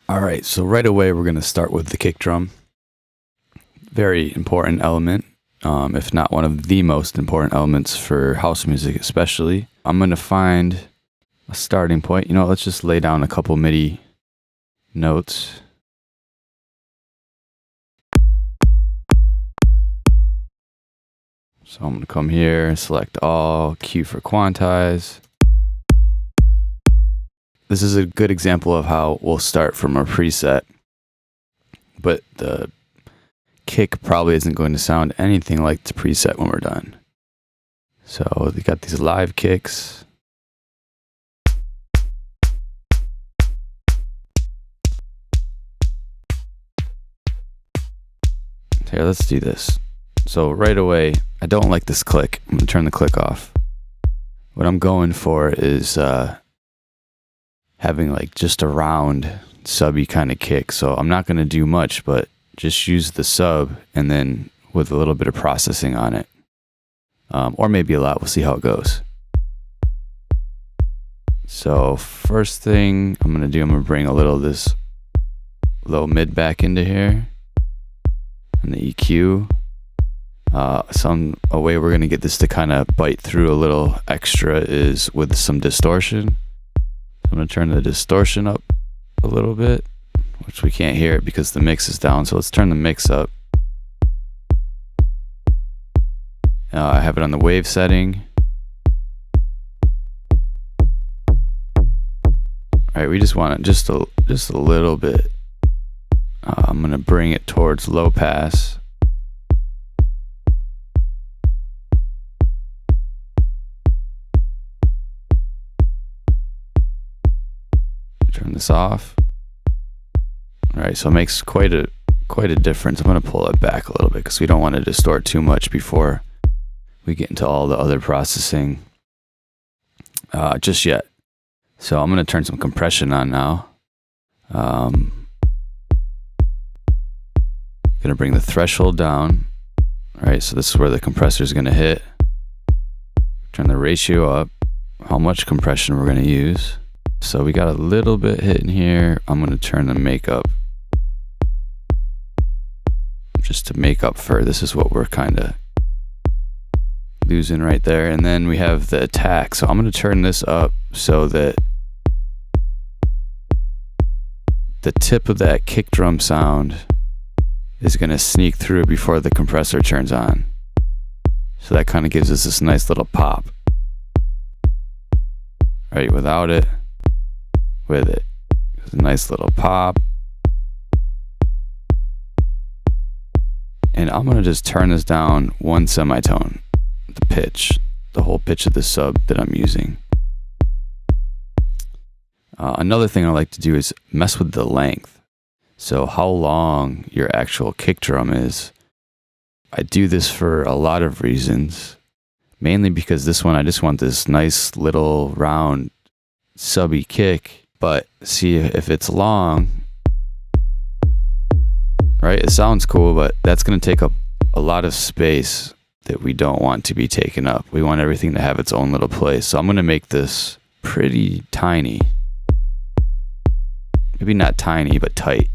All right, so right away we're going to start with the kick drum. Very important element, if not one of the most important elements for house music especially. I'm going to find a starting point. Let's just lay down a couple MIDI notes. So I'm going to come here, select all, Q for quantize. This is a good example of how we'll start from a preset, but the kick probably isn't going to sound anything like the preset when we're done. So we got these live kicks. Here, let's do this. So right away, I don't like this click. I'm going to turn the click off. What I'm going for is having like just a round subby kind of kick. So I'm not going to do much, but just use the sub and then with a little bit of processing on it. Or maybe a lot. We'll see how it goes. So first thing I'm going to do, I'm going to bring a little of this low mid back into here. And the EQ. A way we're going to get this to kind of bite through a little extra is with some distortion. I'm going to turn the distortion up a little bit, which we can't hear it because the mix is down. So let's turn the mix up. I have it on the wave setting. All right, we just want it just a little bit. I'm going to bring it towards low pass. Turn this off. All right, so it makes quite a difference. I'm going to pull it back a little bit because we don't want to distort too much before we get into all the other processing just yet. So I'm going to turn some compression on now. Going to bring the threshold down. All right, so this is where the compressor is going to hit. Turn the ratio up. How much compression we're going to use. So we got a little bit hitting here. I'm going to turn the makeup just to make up for this is what we're kind of losing right there. And then we have the attack. So I'm going to turn this up so that the tip of that kick drum sound is going to sneak through before the compressor turns on. So that kind of gives us this nice little pop. Right, without it. With it. It's a nice little pop. And I'm going to just turn this down one semitone. The pitch. The whole pitch of the sub that I'm using. Another thing I like to do is mess with the length. So how long your actual kick drum is. I do this for a lot of reasons. Mainly because this one, I just want this nice little round subby kick. But see if it's long, right? It sounds cool, but that's going to take up a lot of space that we don't want to be taken up. We want everything to have its own little place. So I'm going to make this pretty tiny. Maybe not tiny, but tight.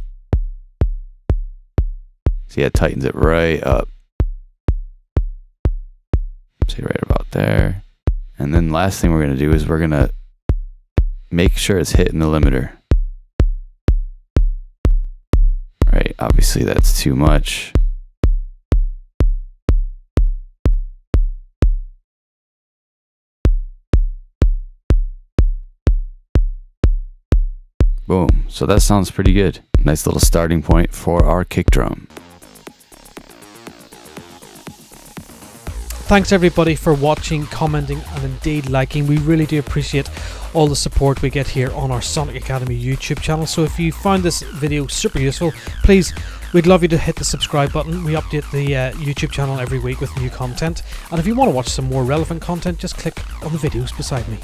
See, it tightens it right up. See, right about there. And then last thing we're going to do is we're going to make sure it's hitting the limiter. Right, obviously that's too much. Boom, so that sounds pretty good. Nice little starting point for our kick drum. Thanks everybody for watching, commenting and indeed liking. We really do appreciate all the support we get here on our Sonic Academy YouTube channel. So if you found this video super useful, please, we'd love you to hit the subscribe button. We update the YouTube channel every week with new content. And if you want to watch some more relevant content, just click on the videos beside me.